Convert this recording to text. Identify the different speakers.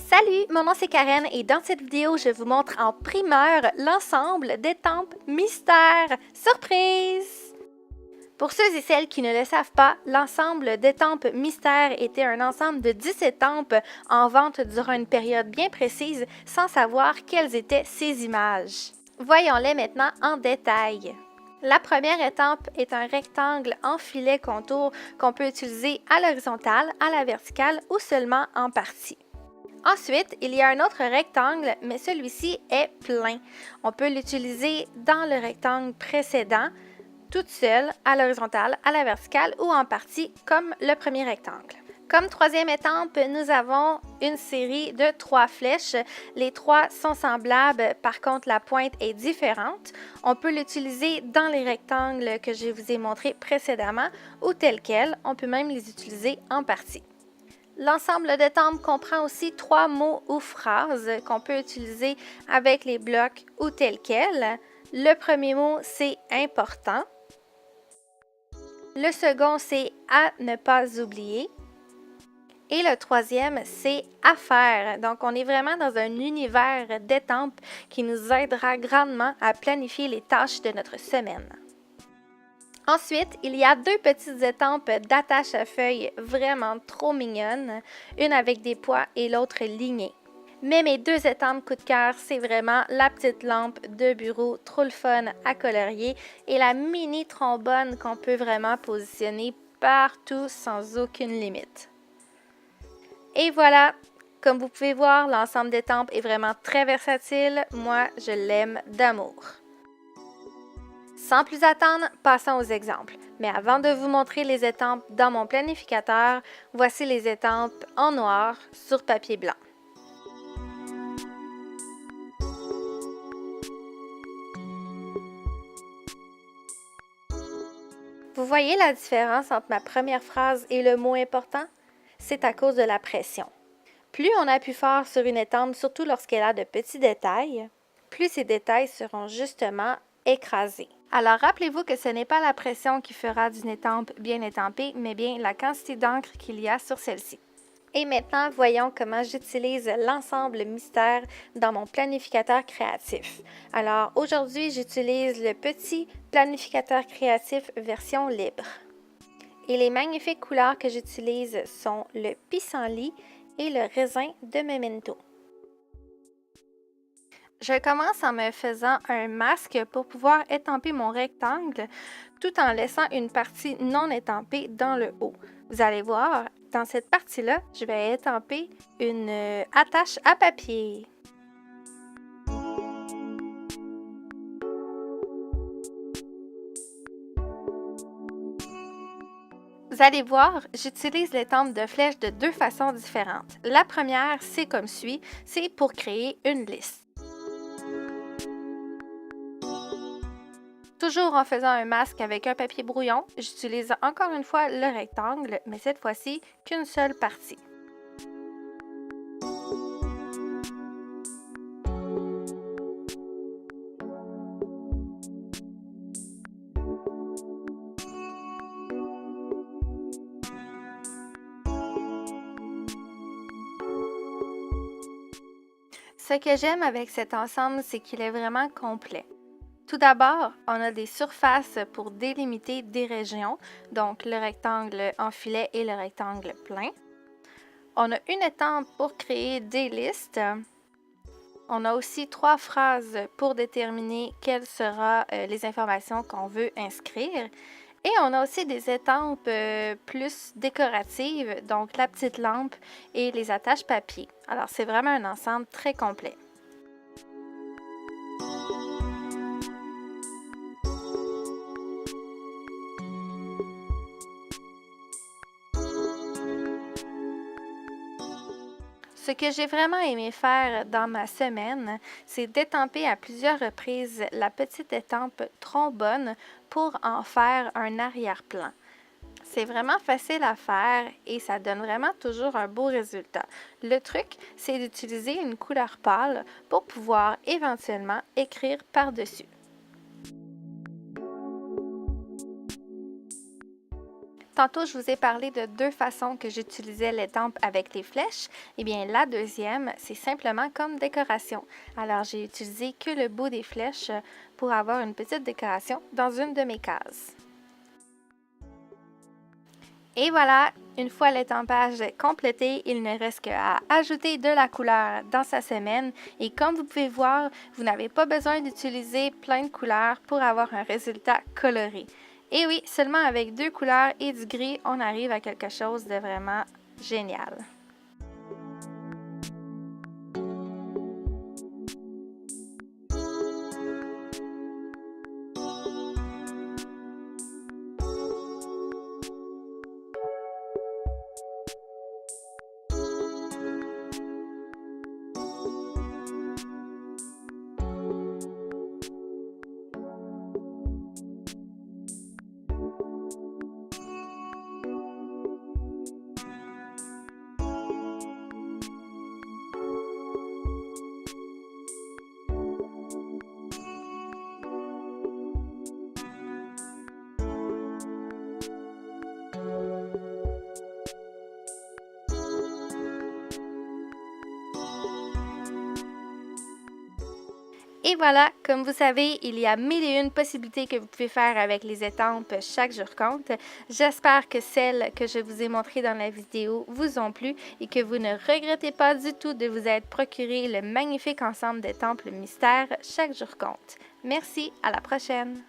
Speaker 1: Salut, mon nom c'est Karen et dans cette vidéo, je vous montre en primeur l'ensemble d'étampes mystères. Surprise! Pour ceux et celles qui ne le savent pas, l'ensemble d'étampes mystères était un ensemble de 10 étampes en vente durant une période bien précise sans savoir quelles étaient ces images. Voyons-les maintenant en détail. La première étampe est un rectangle en filet contour qu'on peut utiliser à l'horizontale, à la verticale ou seulement en partie. Ensuite, il y a un autre rectangle, mais celui-ci est plein. On peut l'utiliser dans le rectangle précédent, toute seule, à l'horizontale, à la verticale ou en partie, comme le premier rectangle. Comme troisième étampe, nous avons une série de 3 flèches. Les 3 sont semblables, par contre la pointe est différente. On peut l'utiliser dans les rectangles que je vous ai montrés précédemment ou tels quels. On peut même les utiliser en partie. L'ensemble d'étampes comprend aussi 3 mots ou phrases qu'on peut utiliser avec les blocs ou tels quels. Le premier mot, c'est « important ». Le second, c'est « à ne pas oublier ». Et le troisième, c'est « à faire ». Donc, on est vraiment dans un univers d'étampes qui nous aidera grandement à planifier les tâches de notre semaine. Ensuite, il y a 2 petites étampes d'attache à feuilles vraiment trop mignonnes, une avec des pois et l'autre lignée. Mais mes 2 étampes coup de cœur, c'est vraiment la petite lampe de bureau trop le fun à colorier et la mini trombone qu'on peut vraiment positionner partout sans aucune limite. Et voilà, comme vous pouvez voir, l'ensemble d'étampes est vraiment très versatile. Moi, je l'aime d'amour. Sans plus attendre, passons aux exemples. Mais avant de vous montrer les étampes dans mon planificateur, voici les étampes en noir sur papier blanc. Vous voyez la différence entre ma première phrase et le mot important? C'est à cause de la pression. Plus on appuie fort sur une étampe, surtout lorsqu'elle a de petits détails, plus ces détails seront justement écrasés. Alors rappelez-vous que ce n'est pas la pression qui fera d'une étampe bien étampée, mais bien la quantité d'encre qu'il y a sur celle-ci. Et maintenant, voyons comment j'utilise l'ensemble mystère dans mon planificateur créatif. Alors aujourd'hui, j'utilise le petit planificateur créatif version libre. Et les magnifiques couleurs que j'utilise sont le pissenlit et le raisin de Memento. Je commence en me faisant un masque pour pouvoir étamper mon rectangle tout en laissant une partie non étampée dans le haut. Vous allez voir, dans cette partie-là, je vais étamper une attache à papier. Vous allez voir, j'utilise l'étampe de flèche de 2 façons différentes. La première, c'est comme suit, c'est pour créer une liste. Toujours en faisant un masque avec un papier brouillon, j'utilise encore une fois le rectangle, mais cette fois-ci qu'une seule partie. Ce que j'aime avec cet ensemble, c'est qu'il est vraiment complet. Tout d'abord, on a des surfaces pour délimiter des régions, donc le rectangle en filet et le rectangle plein. On a une étampe pour créer des listes. On a aussi 3 phrases pour déterminer quelles seront les informations qu'on veut inscrire. Et on a aussi des étampes plus décoratives, donc la petite lampe et les attaches papier. Alors, c'est vraiment un ensemble très complet. Ce que j'ai vraiment aimé faire dans ma semaine, c'est d'étamper à plusieurs reprises la petite étampe trombone pour en faire un arrière-plan. C'est vraiment facile à faire et ça donne vraiment toujours un beau résultat. Le truc, c'est d'utiliser une couleur pâle pour pouvoir éventuellement écrire par-dessus. Tantôt, je vous ai parlé de deux façons que j'utilisais l'étampe avec les flèches. Eh bien, la deuxième, c'est simplement comme décoration. Alors, j'ai utilisé que le bout des flèches pour avoir une petite décoration dans une de mes cases. Et voilà, une fois l'étampage complété, il ne reste qu'à ajouter de la couleur dans sa semaine. Et comme vous pouvez voir, vous n'avez pas besoin d'utiliser plein de couleurs pour avoir un résultat coloré. Et oui, seulement avec 2 couleurs et du gris, on arrive à quelque chose de vraiment génial. Et voilà, comme vous savez, il y a mille et une possibilités que vous pouvez faire avec les étampes Chaque jour compte. J'espère que celles que je vous ai montrées dans la vidéo vous ont plu et que vous ne regrettez pas du tout de vous être procuré le magnifique ensemble d'étampes mystères Chaque jour compte. Merci, à la prochaine!